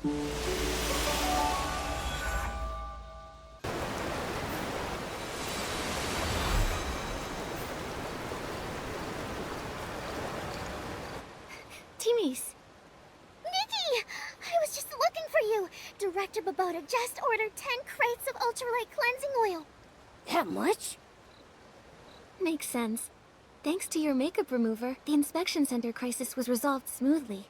Timmy's. Nikki! I was just looking for you! Director Babota just ordered 10 crates of ultralight cleansing oil. That much? Makes sense. Thanks to your makeup remover, the inspection center crisis was resolved smoothly.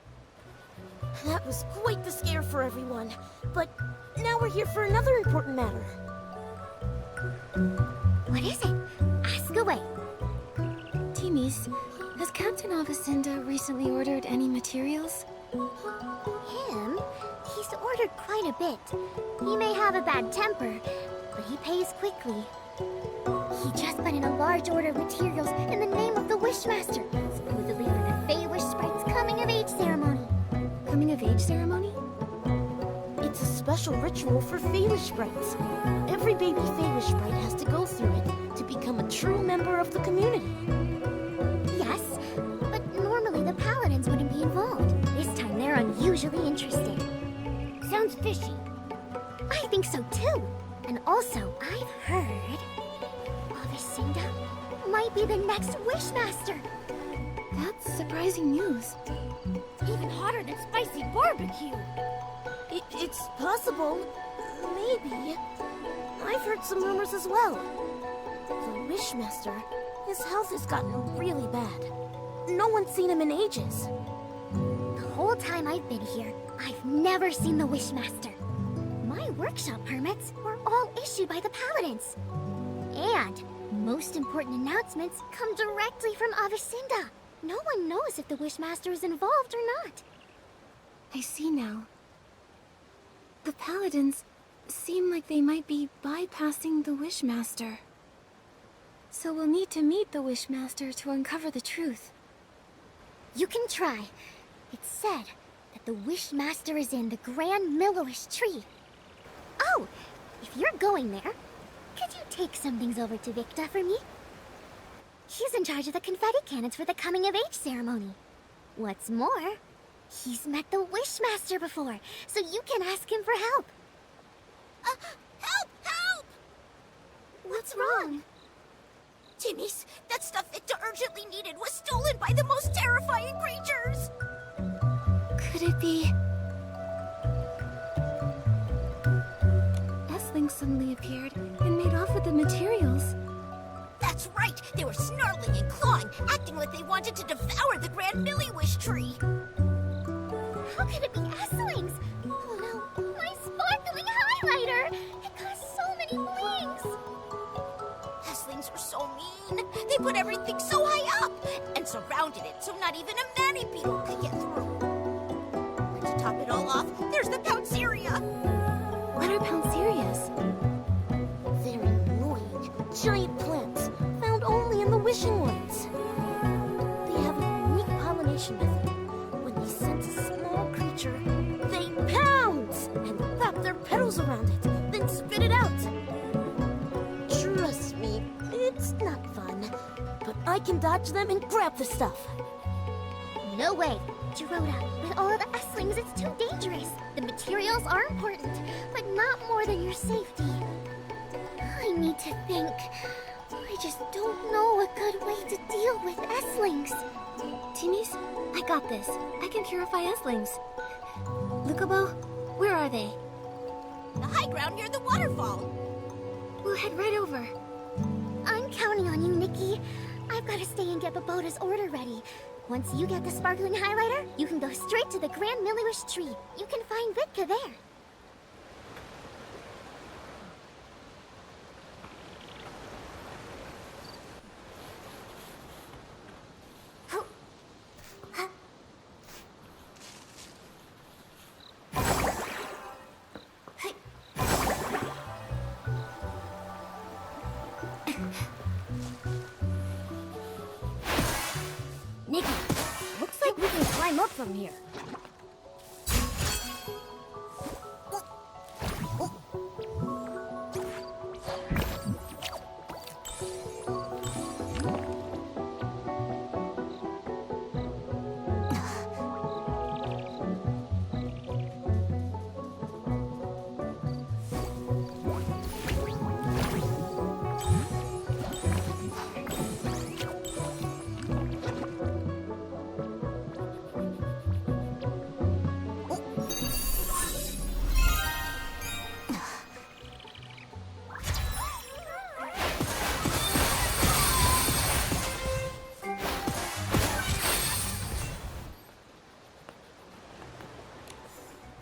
That was quite the scare for everyone. But now we're here for another important matter. What is it? Ask away. Timmy's, has Captain Avicinda recently ordered any materials? Him? He's ordered quite a bit. He may have a bad temper, but he pays quickly. He just put in a large order of materials in the name of the Wishmaster, supposedly for the Fey Wish Sprite's coming-of-age ceremony. Coming-of-age ceremony? It's a special ritual for Fey Wish Sprites. Every baby Fey Wish Sprite has to go through it to become a true member of the community. Yes, but normally the Paladins wouldn't be involved. This time they're unusually interested. Sounds fishy. I think so too. And also, I've heard Avicinda might be the next Wishmaster. That's surprising news. Even hotter than spicy barbecue. It's possible. Maybe. I've heard some rumors as well. The Wishmaster, his health has gotten really bad. No one's seen him in ages. The whole time I've been here, I've never seen the Wishmaster. My workshop permits were all issued by the Paladins. And most important announcements come directly from Avicinda. No one knows if the Wishmaster is involved or not. I see now. The Paladins seem like they might be bypassing the Wishmaster. So we'll need to meet the Wishmaster to uncover the truth. You can try. It's said that the Wishmaster is in the Grand Millowish tree. Oh, if you're going there, could you take some things over to Victa for me? He's in charge of the confetti cannons for the coming-of-age ceremony. What's more, he's met the Wishmaster before, so you can ask him for help. Help! Help! What's wrong? Timmy's, that stuff Victor urgently needed was stolen by the most terrifying creatures! Could it be... S-Link suddenly appeared and made off with the materials. That's right! They were snarling and clawing, acting like they wanted to devour the Grand Millowish tree! How could it be S-Lings? Oh no, my sparkling highlighter! It got so many flings! S-Lings were so mean! They put everything so high up! And surrounded it so not even a Manny Beetle could get through! And to top it all off, there's the Pounceria! What are Pouncerias? They're annoying, giant plants, found only in the wishing lands. They have a unique pollination method. When they sense a small creature, they pounce and wrap their petals around it, then spit it out. Trust me, it's not fun, but I can dodge them and grab the stuff. No way! Dorota, with all of the S-Lings, it's too dangerous. The materials are important, but not more than your safety. I need to think. I just don't know a good way to deal with S-Lings. Timmy's, I got this. I can purify S-Lings. Lukubo, where are they? The high ground near the waterfall. We'll head right over. I'm counting on you, Nikki. I've got to stay and get Babota's order ready. Once you get the sparkling highlighter, you can go straight to the Grand Millowish tree. You can find Vitka there. Nikki, looks like we can climb up from here.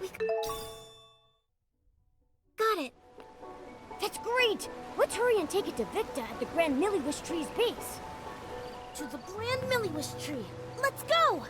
We got it. That's great! Let's hurry and take it to Victa at the Grand Milliwish Tree's base. To the Grand Milliwish Tree. Let's go!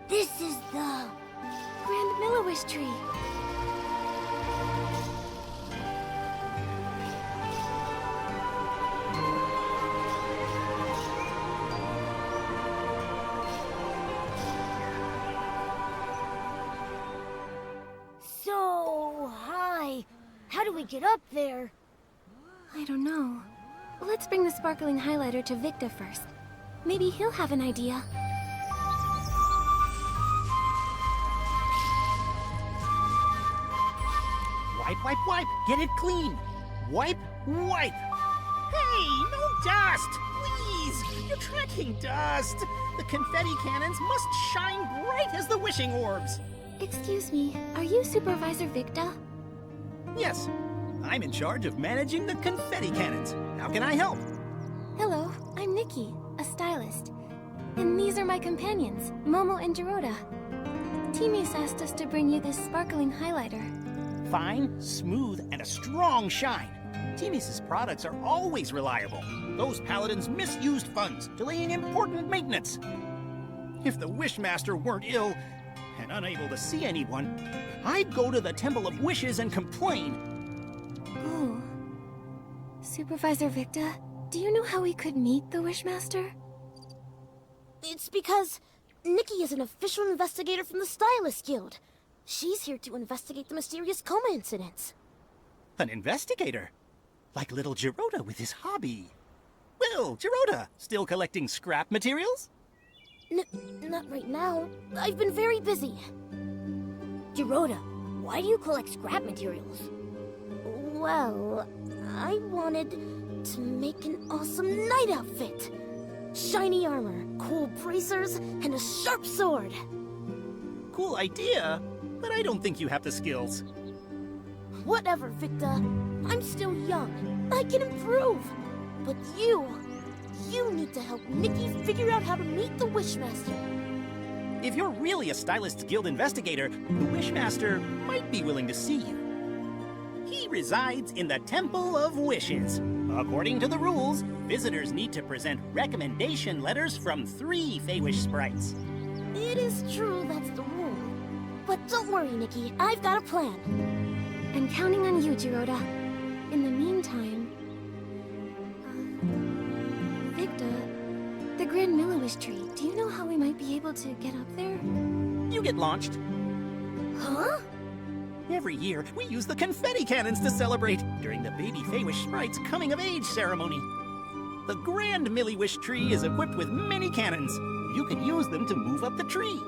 This is the Grand Milliwish Tree. so high. How do we get up there? I don't know. Let's bring the sparkling highlighter to Victa first. Maybe he'll have an idea. Wipe, wipe, wipe! Get it clean! Wipe, wipe! Hey, no dust! Please! You're tracking dust! The confetti cannons must shine bright as the wishing orbs! Excuse me, are you Supervisor Victa? Yes, I'm in charge of managing the confetti cannons. How can I help? Hello, I'm Nikki, a stylist. And these are my companions, Momo and Jiroda. Timmy's asked us to bring you this sparkling highlighter. Fine, smooth, and a strong shine. Timmy's products are always reliable. Those paladins misused funds, delaying important maintenance. If the Wishmaster weren't ill and unable to see anyone, I'd go to the Temple of Wishes and complain. Oh. Supervisor Victa, do you know how we could meet the Wishmaster? It's because Nikki is an official investigator from the Stylist Guild. She's here to investigate the mysterious coma incidents. An investigator? Like little Jiroda with his hobby. Well, Jiroda, still collecting scrap materials? Not right now. I've been very busy. Jiroda, why do you collect scrap materials? Well, I wanted to make an awesome knight outfit. Shiny armor, cool bracers, and a sharp sword. Cool idea, but I don't think you have the skills. Whatever, Victa. I'm still young. I can improve. But you need to help Nikki figure out how to meet the Wishmaster. If you're really a Stylist Guild investigator, the Wishmaster might be willing to see you. He resides in the Temple of Wishes. According to the rules, visitors need to present recommendation letters from 3 Feywish sprites. It is true that's the rule. But don't worry, Nikki. I've got a plan. I'm counting on you, Jiroda. In the meantime... Victa, the Grand Milliwish Tree, do you know how we might be able to get up there? You get launched. Huh? Every year, we use the confetti cannons to celebrate during the baby Feywish Sprite's coming-of-age ceremony. The Grand Milliwish tree is equipped with many cannons. You can use them to move up the tree.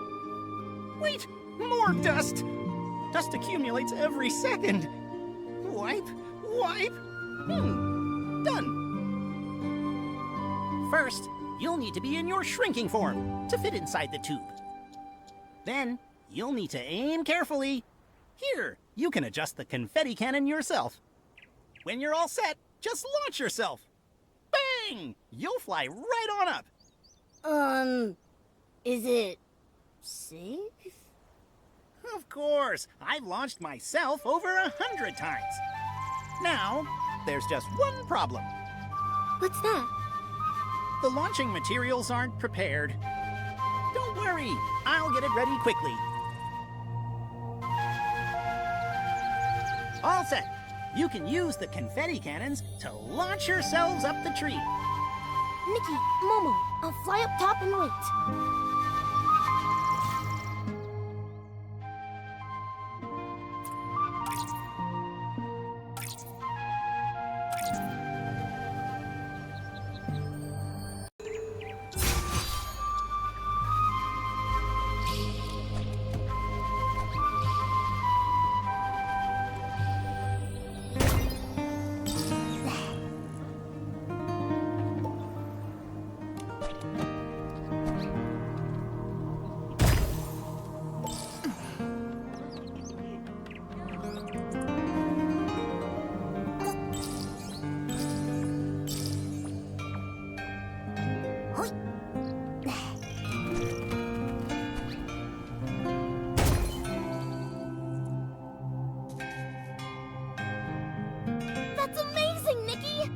Wait! More dust! Dust accumulates every second. Wipe, wipe. Done. First, you'll need to be in your shrinking form to fit inside the tube. Then, you'll need to aim carefully. Here, you can adjust the confetti cannon yourself. When you're all set, just launch yourself. Bang! You'll fly right on up. Is it safe? Of course, I've launched myself over 100 times. Now, there's just one problem. What's that? The launching materials aren't prepared. Don't worry, I'll get it ready quickly. All set. You can use the confetti cannons to launch yourselves up the tree. Nikki, Momo, I'll fly up top and wait. That's amazing, Nikki!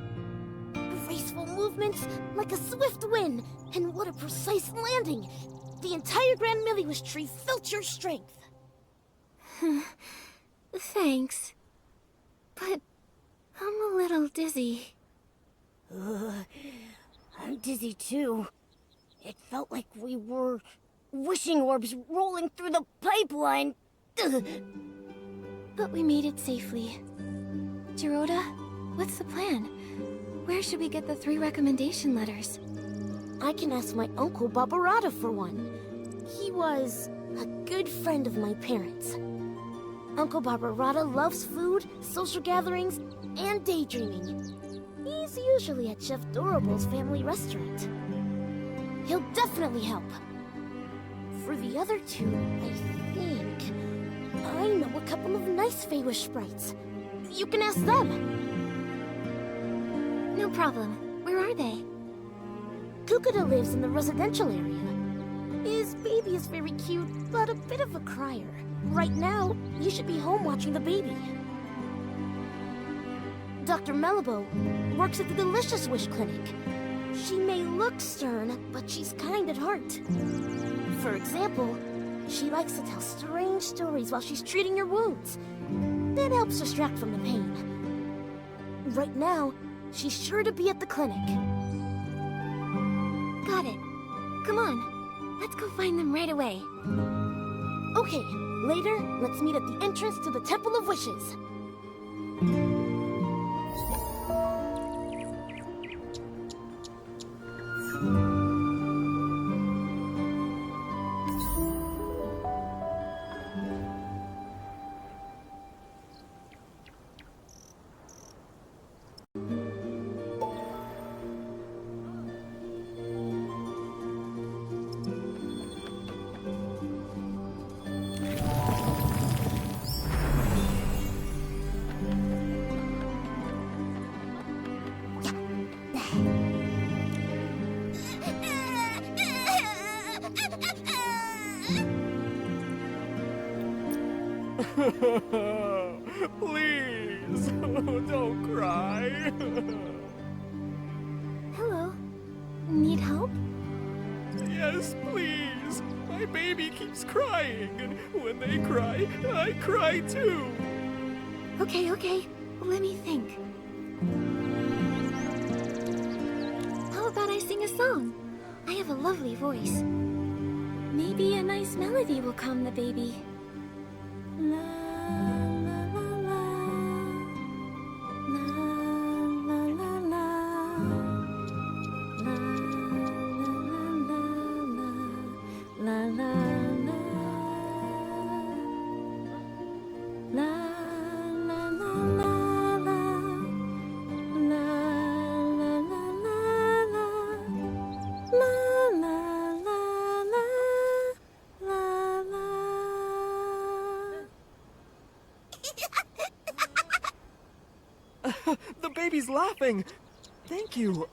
Graceful movements, like a swift wind, and what a precise landing! The entire Grand Milliwish tree felt your strength. Thanks. But I'm a little dizzy. I'm dizzy too. It felt like we were wishing orbs rolling through the pipeline. But we made it safely. Geroda, what's the plan? Where should we get the 3 recommendation letters? I can ask my uncle Barbarata for one. He was a good friend of my parents. Uncle Barbarata loves food, social gatherings, and daydreaming. He's usually at Chef Dorable's family restaurant. He'll definitely help. For the other 2, I think I know a couple of nice Feywish sprites. You can ask them. No problem. Where are they? Kukuda lives in the residential area. His baby is very cute, but a bit of a crier. Right now, you should be home watching the baby. Dr. Melabo works at the Delicious Wish Clinic. She may look stern, but she's kind at heart. For example, she likes to tell strange stories while she's treating your wounds. That helps distract from the pain. Right now, she's sure to be at the clinic. Got it. Come on. Let's go find them right away. Okay, later, let's meet at the entrance to the Temple of Wishes. Please, don't cry. Hello. Need help? Yes, please. My baby keeps crying, and when they cry, I cry too. Okay. Let me think. How about I sing a song? I have a lovely voice. Maybe a nice melody will calm the baby. La, la, The baby's laughing! Thank you.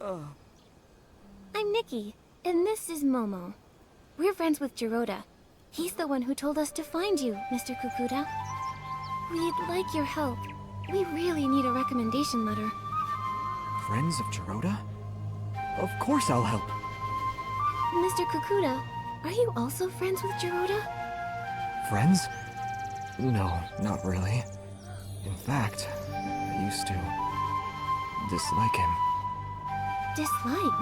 I'm Nikki, and this is Momo. We're friends with Jiroda. He's the one who told us to find you, Mr. Kukuda. We'd like your help. We really need a recommendation letter. Friends of Jiroda? Of course I'll help. Mr. Kukuda, are you also friends with Jiroda? Friends? No, not really. In fact, I used to dislike him. Dislike?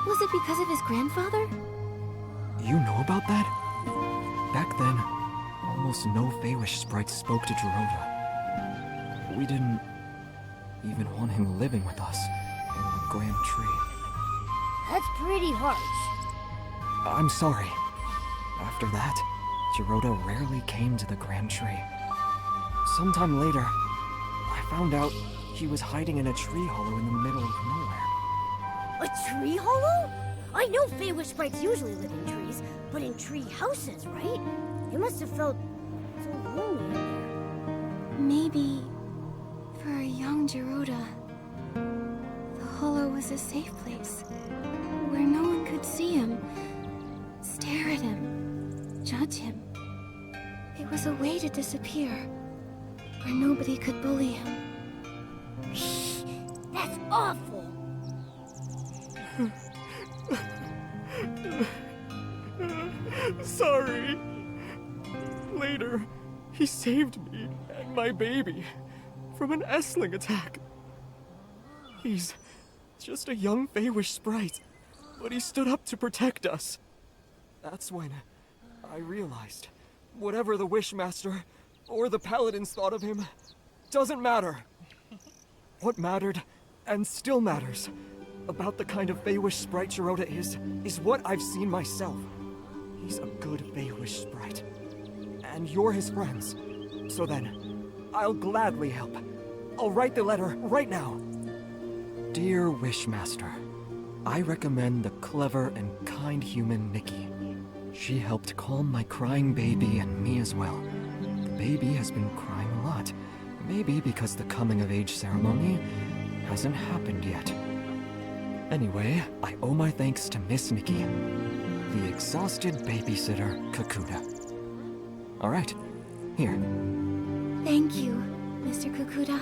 Was it because of his grandfather? You know about that? Back then, almost no Feywish sprites spoke to Jiroda. We didn't even want him living with us in the Grand Tree. That's pretty harsh. I'm sorry. After that, Jiroda rarely came to the Grand Tree. Sometime later, I found out he was hiding in a tree hollow in the middle of nowhere. A tree hollow? I know Feywish sprites usually live in trees, but in tree houses, right? It must have felt so lonely in there. Maybe for a young Jiroda, the hollow was a safe place where no one could see him, stare at him, judge him. It was a way to disappear where nobody could bully him. That's awful. Sorry. Later, he saved me and my baby from an Essling attack. He's just a young Feywish sprite, but he stood up to protect us. That's when I realized whatever the Wishmaster or the Paladins thought of him doesn't matter. What mattered, and still matters, about the kind of Feywish sprite Jiroda is what I've seen myself. He's a good Feywish sprite. And you're his friends. So then, I'll gladly help. I'll write the letter right now. Dear Wishmaster, I recommend the clever and kind human Nikki. She helped calm my crying baby and me as well. The baby has been crying a lot. Maybe because the coming-of-age ceremony hasn't happened yet. Anyway, I owe my thanks to Miss Nikki, the exhausted babysitter Kakuda. Alright, here. Thank you, Mr. Kukuda.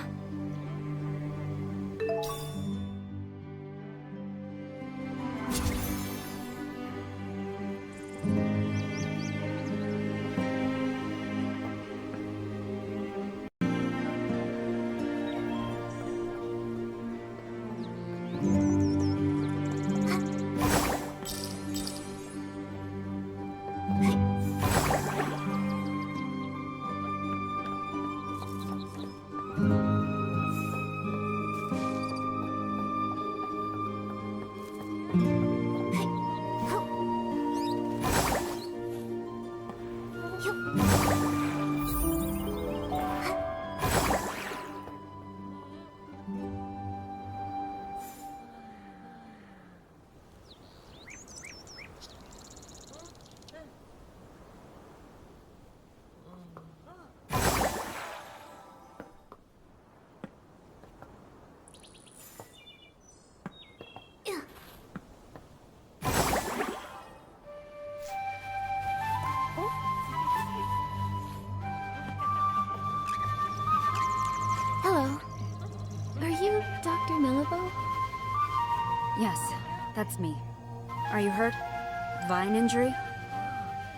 Hello. Are you Dr. Melabo? Yes, that's me. Are you hurt? Vine injury?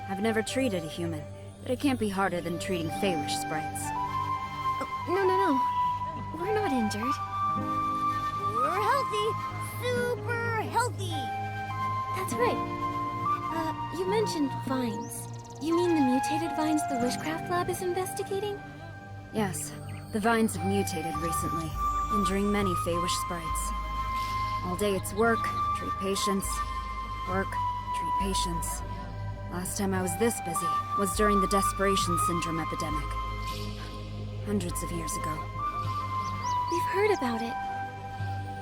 I've never treated a human, but it can't be harder than treating Feywish sprites. Oh, no. We're not injured. We're healthy. Super healthy. That's right. You mentioned vines. You mean the mutated vines the Wishcraft Lab is investigating? Yes, the vines have mutated recently, injuring many Feywish sprites. All day it's work, treat patients. Work, treat patients. Last time I was this busy was during the Desperation Syndrome epidemic. Hundreds of years ago. We've heard about it.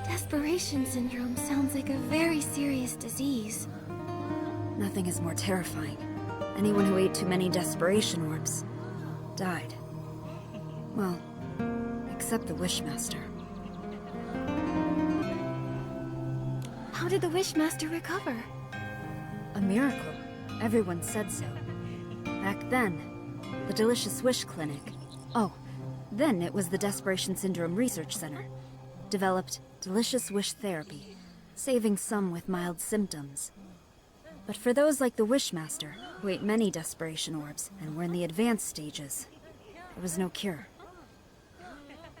Desperation syndrome sounds like a very serious disease. Nothing is more terrifying. Anyone who ate too many desperation orbs died. Well, accept the Wishmaster. How did the Wishmaster recover? A miracle. Everyone said so. Back then, the Delicious Wish Clinic. Oh, then it was the Desperation Syndrome Research Center. Developed Delicious Wish Therapy, saving some with mild symptoms. But for those like the Wishmaster, who ate many desperation orbs and were in the advanced stages, there was no cure.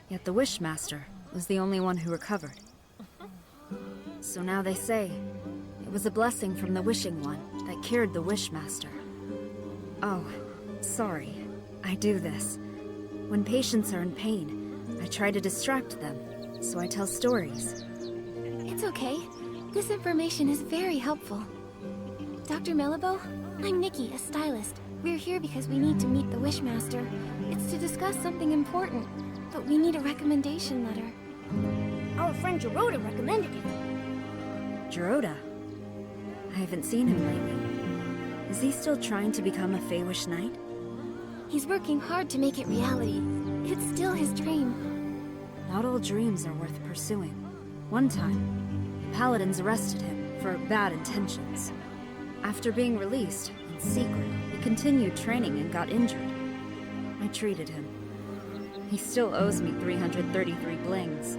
Yet the Wishmaster was the only one who recovered. So now they say, it was a blessing from the Wishing One that cured the Wishmaster. Oh, sorry. I do this. When patients are in pain, I try to distract them, so I tell stories. It's okay. This information is very helpful. Dr. Melabo, I'm Nikki, a stylist. We're here because we need to meet the Wishmaster. It's to discuss something important, but we need a recommendation letter. Our friend Geroda recommended you. Geroda? I haven't seen him lately. Is he still trying to become a Feywish Knight? He's working hard to make it reality. It's still his dream. Not all dreams are worth pursuing. One time, the Paladins arrested him for bad intentions. After being released, in secret, he continued training and got injured. I treated him. He still owes me 333 blings.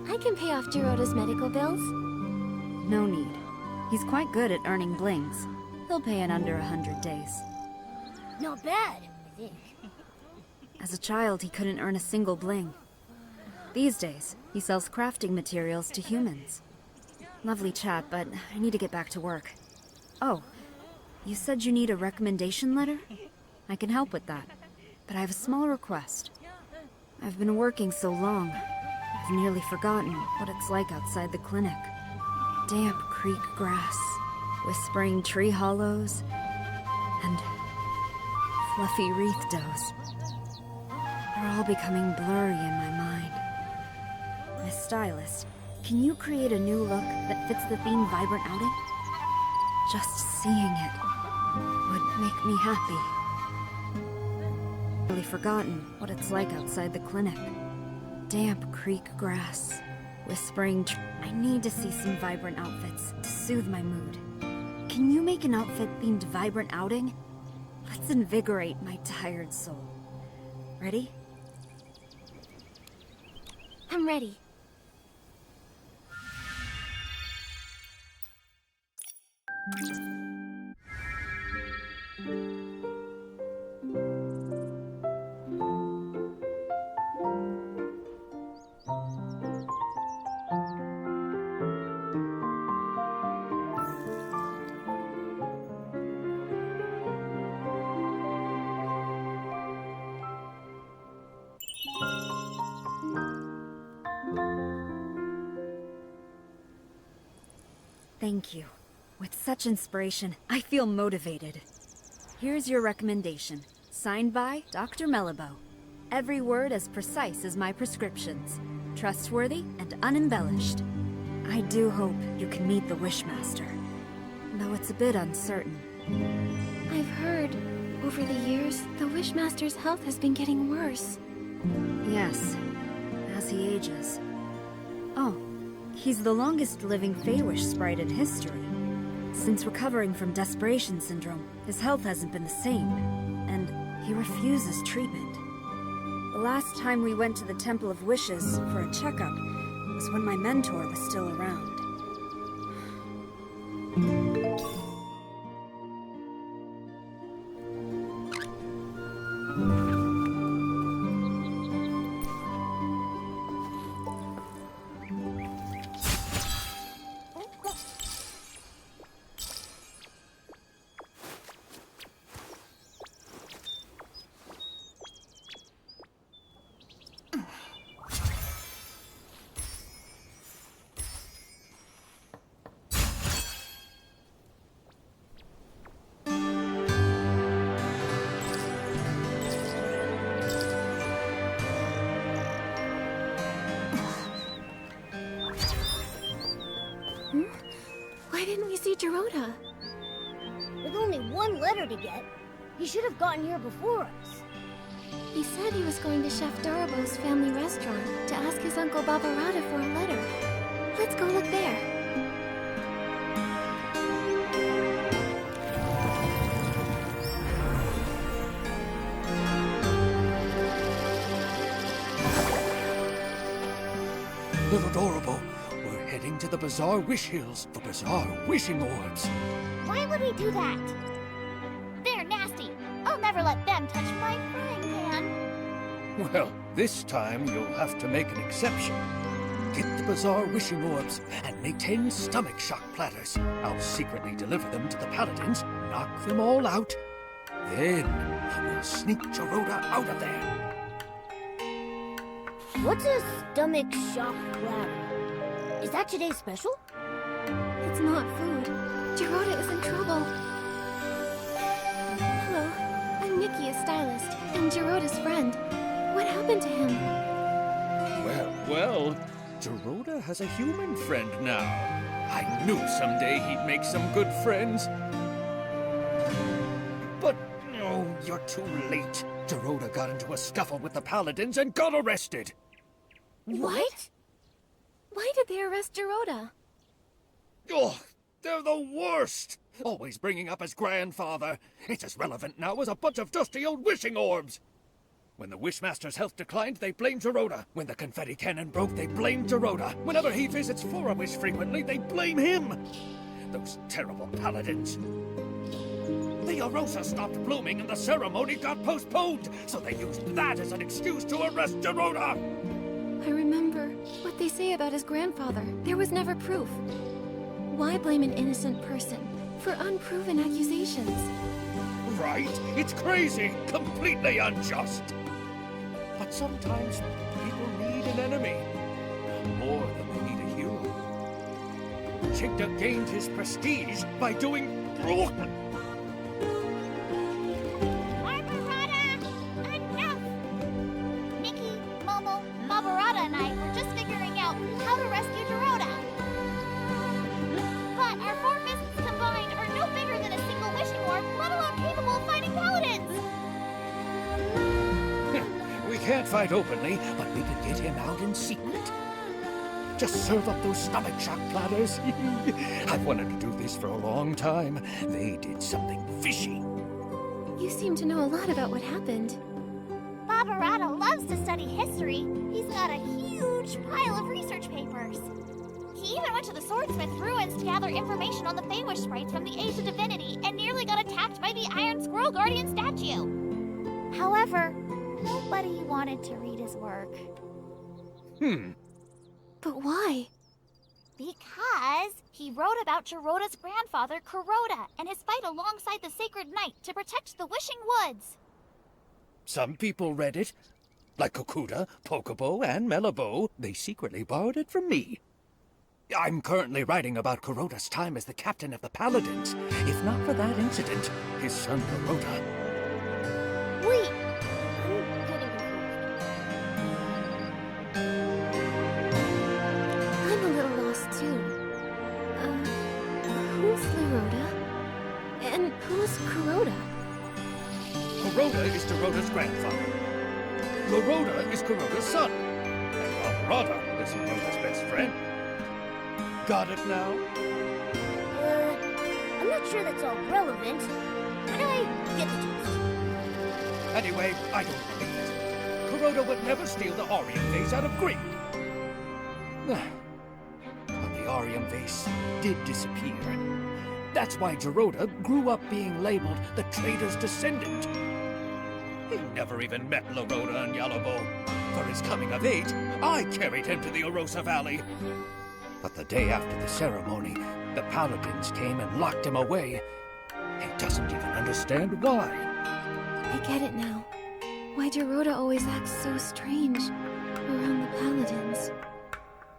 I can pay off Geroda's medical bills. No need. He's quite good at earning blings. He'll pay in under 100 days. Not bad, I think. As a child, he couldn't earn a single bling. These days, he sells crafting materials to humans. Lovely chat, but I need to get back to work. Oh, you said you need a recommendation letter? I can help with that, but I have a small request. I've been working so long, I've nearly forgotten what it's like outside the clinic. Damp creek grass, whispering tree hollows, and fluffy wreath doughs. They're all becoming blurry in my mind. Miss Stylist, can you create a new look that fits the theme Vibrant Outing? Just seeing it would make me happy. Really forgotten what it's like outside the clinic. Damp creek grass, whispering I need to see some vibrant outfits to soothe my mood. Can you make an outfit themed Vibrant Outing? Let's invigorate my tired soul. Ready? I'm ready. Thank you. With such inspiration, I feel motivated. Here's your recommendation. Signed by Dr. Melabo. Every word as precise as my prescriptions. Trustworthy and unembellished. I do hope you can meet the Wishmaster, though it's a bit uncertain. I've heard, over the years, the Wishmaster's health has been getting worse. Yes, as he ages. Oh, he's the longest living Feywish sprite in history. Since recovering from Desperation Syndrome, his health hasn't been the same, and he refuses treatment. The last time we went to the Temple of Wishes for a checkup was when my mentor was still around. Why didn't we see Geroda? With only one letter to get, he should have gotten here before us. He said he was going to Chef Darabo's family restaurant to ask his Uncle Babarada for a letter. Let's go look there. Little Dorabo, we're heading to the Bazaar Wish Hills for Bazaar Wishing Orbs. Why would we do that? They're nasty. I'll never let them touch my frying pan. Well, this time you'll have to make an exception. Get the Bazaar Wishing Orbs and make 10 stomach shock platters. I'll secretly deliver them to the Paladins, knock them all out. Then we'll sneak Geroda out of there. What's a stomach shock platter? Is that today's special? It's not food. Geroda is in trouble. Hello, I'm Nikki, a stylist, and Geroda's friend. What happened to him? Well, Geroda has a human friend now. I knew someday he'd make some good friends. But, no, you're too late. Geroda got into a scuffle with the Paladins and got arrested. What? Why did they arrest Geroda? Oh, they're the worst! Always bringing up his grandfather. It's as relevant now as a bunch of dusty old wishing orbs. When the Wishmaster's health declined, they blamed Geroda. When the confetti cannon broke, they blamed Geroda. Whenever he visits Forawish frequently, they blame him. Those terrible Paladins. The Arosa stopped blooming and the ceremony got postponed, so they used that as an excuse to arrest Geroda. I remember what they say about his grandfather. There was never proof. Why blame an innocent person for unproven accusations? Right? It's crazy, completely unjust. But sometimes people need an enemy, more than they need a hero. Chigda gained his prestige by doing... Barbarada! Enough! Nikki, Momo, Barbarada and I were just figuring out how to rescue Geroda. But our 4 fists combined are no bigger than a single wishing orb, let alone capable of fighting paladins! We can't fight openly, but we can get him out in secret. Just serve up those stomach shock platters. I've wanted to do this for a long time. They did something fishy. You seem to know a lot about what happened. Barbarada loves to study history. He's got a huge pile of research papers. He even went to the Swordsmith ruins to gather information on the Feywish sprites from the Age of Divinity and nearly got attacked by the Iron Squirrel Guardian statue. However, nobody wanted to read his work. But why? Because he wrote about Geroda's grandfather, Kuroda, and his fight alongside the Sacred Knight to protect the Wishing Woods. Some people read it. Like Kokuda, Pokobo, and Melabo, they secretly borrowed it from me. I'm currently writing about Kuroda's time as the captain of the Paladins. If not for that incident, his son Kuroda... Wait, I'm getting confused. I'm a little lost too. Who's Leroda? And who's Kuroda? Kuroda is Geroda's grandfather. Leroda is Kuroda's son. And Barbarada is Geroda's best friend. Got it now? I'm not sure that's all relevant, but I get the gist. Anyway, I don't believe it. Kuroda would never steal the Arium vase out of greed. But the Arium vase did disappear. That's why Geroda grew up being labeled the traitor's descendant. He never even met Leroda and Yalabo. For his coming of age, I carried him to the Arosa Valley. But the day after the ceremony, the Paladins came and locked him away. He doesn't even understand why. I get it now. Why Geroda always acts so strange around the Paladins.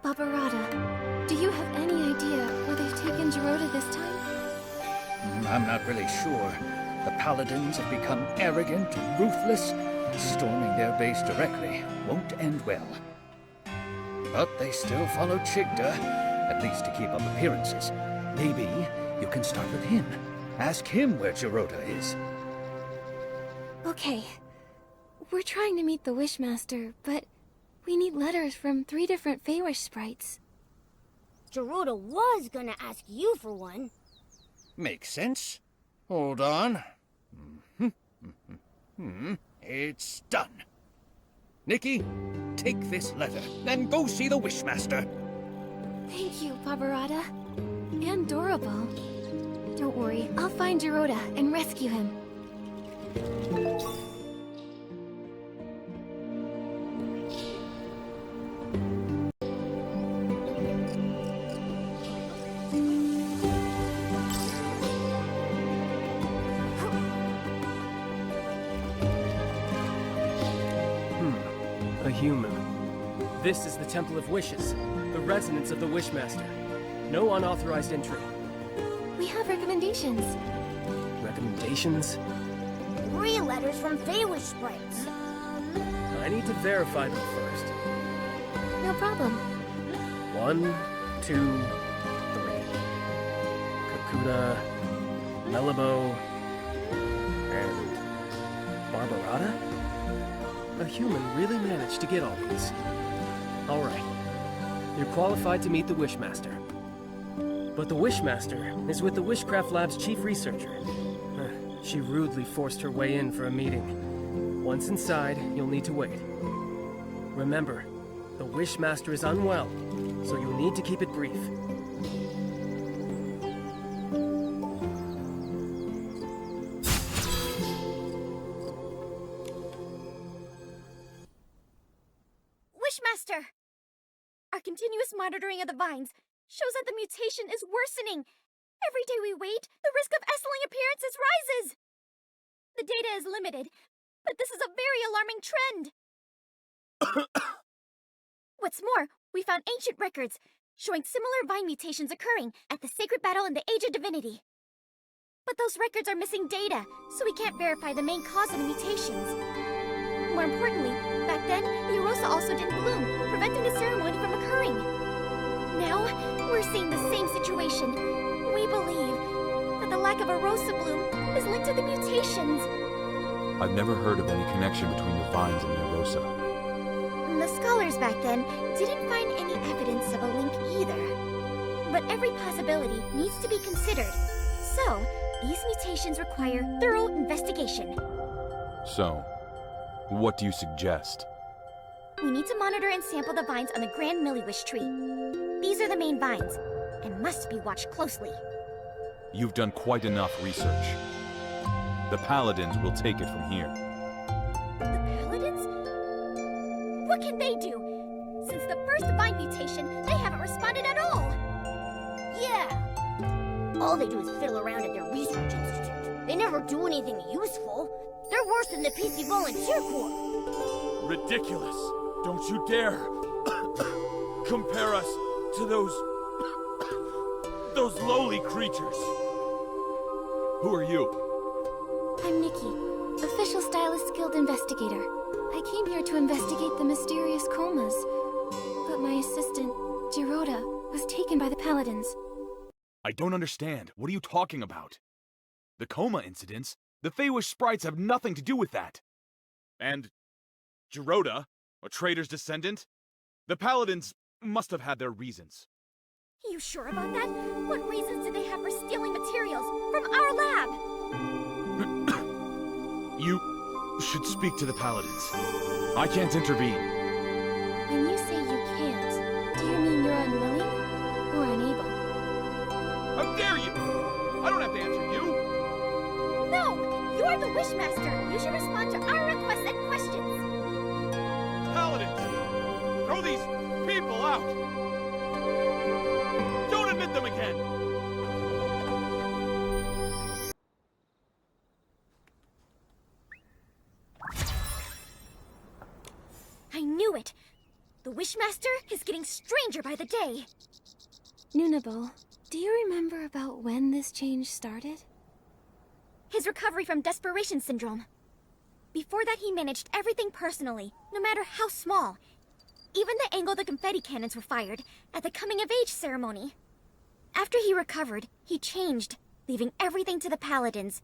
Barbarada, do you have any idea where they've taken Geroda this time? I'm not really sure. The Paladins have become arrogant and ruthless. Storming their base directly won't end well. But they still follow Chigda, at least to keep up appearances. Maybe you can start with him. Ask him where Geroda is. Okay. We're trying to meet the Wishmaster, but we need letters from 3 different Feywish sprites. Gerudo was gonna ask you for one. Makes sense. Hold on. It's done. Nikki, take this letter and go see the Wishmaster. Thank you, Barbarata. And Dorable. Don't worry, I'll find Gerudo and rescue him. A human. This is the Temple of Wishes, the residence of the Wishmaster. No unauthorized entry. We have recommendations. Recommendations? 3 letters from Feywish sprites. I need to verify them first. No problem. 1, 2, 3. Kakuda, Melabo, and Barbarata? A human really managed to get all these. All right. You're qualified to meet the Wishmaster. But the Wishmaster is with the Wishcraft Lab's chief researcher. She rudely forced her way in for a meeting. Once inside, you'll need to wait. Remember, the Wishmaster is unwell, so you'll need to keep it brief. Wishmaster! Our continuous monitoring of the vines shows that the mutation is worsening. Every day we wait, the risk of Essling appearances rises. The data is limited, but this is a very alarming trend. What's more, we found ancient records showing similar vine mutations occurring at the sacred battle in the Age of Divinity. But those records are missing data, so we can't verify the main cause of the mutations. More importantly, back then, the Erosa also didn't bloom, preventing the ceremony from occurring. Now, we're seeing the same situation. We believe that the lack of Erosa bloom is linked to the mutations. I've never heard of any connection between the vines and the Erosa. The scholars back then didn't find any evidence of a link either. But every possibility needs to be considered. So, these mutations require thorough investigation. So, what do you suggest? We need to monitor and sample the vines on the Grand Milliwish tree. These are the main vines, and must be watched closely. You've done quite enough research. The Paladins will take it from here. The Paladins? What can they do? Since the first vine mutation, they haven't responded at all. Yeah. All they do is fiddle around at their research institute. They never do anything useful. They're worse than the PC Volunteer Corps. Ridiculous. Don't you dare compare us to those lowly creatures. Who are you? I'm Nikki, Official Stylist Guild Investigator. I came here to investigate the mysterious comas. But my assistant, Gerudo, was taken by the Paladins. I don't understand. What are you talking about? The coma incidents? The Feywish sprites have nothing to do with that. And Gerudo, a traitor's descendant? The Paladins must have had their reasons. You sure about that? What reasons did they have for stealing materials from our lab? You should speak to the Paladins. I can't intervene. When you say you can't, do you mean you're unwilling or unable? How dare you! I don't have to answer you! No! You are the Wishmaster! You should respond to our requests and questions! Paladins! Throw these people out! Don't admit them again! I knew it! The Wishmaster is getting stranger by the day! Nunable, do you remember about when this change started? His recovery from desperation syndrome. Before that, he managed everything personally, no matter how small. Even the angle the confetti cannons were fired at the coming-of-age ceremony. After he recovered, he changed, leaving everything to the Paladins.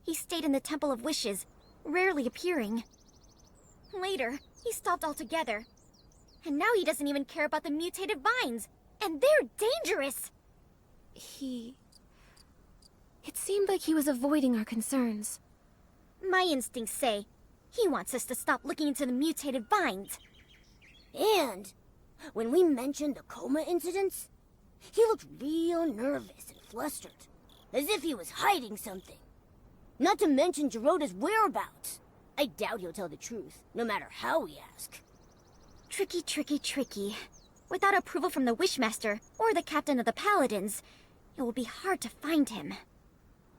He stayed in the Temple of Wishes, rarely appearing. Later, he stopped altogether. And now he doesn't even care about the mutated vines. And they're dangerous! It seemed like he was avoiding our concerns. My instincts say he wants us to stop looking into the mutated vines. And when we mentioned the coma incidents, he looked real nervous and flustered, as if he was hiding something. Not to mention Geroda's whereabouts. I doubt he'll tell the truth, no matter how we ask. Tricky, tricky, tricky. Without approval from the Wishmaster or the captain of the Paladins, it will be hard to find him.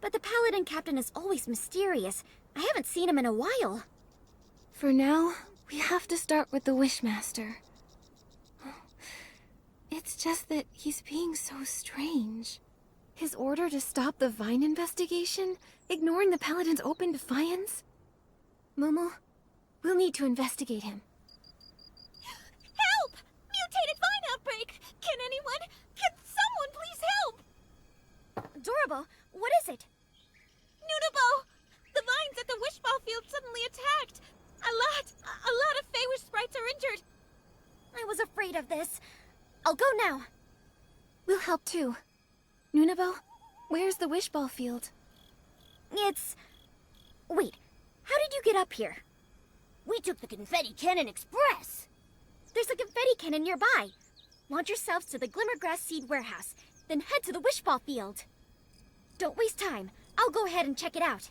But the Paladin captain is always mysterious. I haven't seen him in a while. For now, we have to start with the Wishmaster. It's just that he's being so strange. His order to stop the Vine investigation, ignoring the Paladin's open defiance? Momo, we'll need to investigate him. Help! Mutated vine outbreak! Can someone please help? Adorable, what is it? Nunabo! The vines at the Wishball Field suddenly attacked! A lot of Feywish sprites are injured! I was afraid of this. I'll go now. We'll help too. Nunabo, where's the Wishball Field? Wait, how did you get up here? We took the Confetti Cannon Express! There's a confetti cannon nearby. Launch yourselves to the Glimmergrass Seed Warehouse, then head to the Wishball Field. Don't waste time. I'll go ahead and check it out.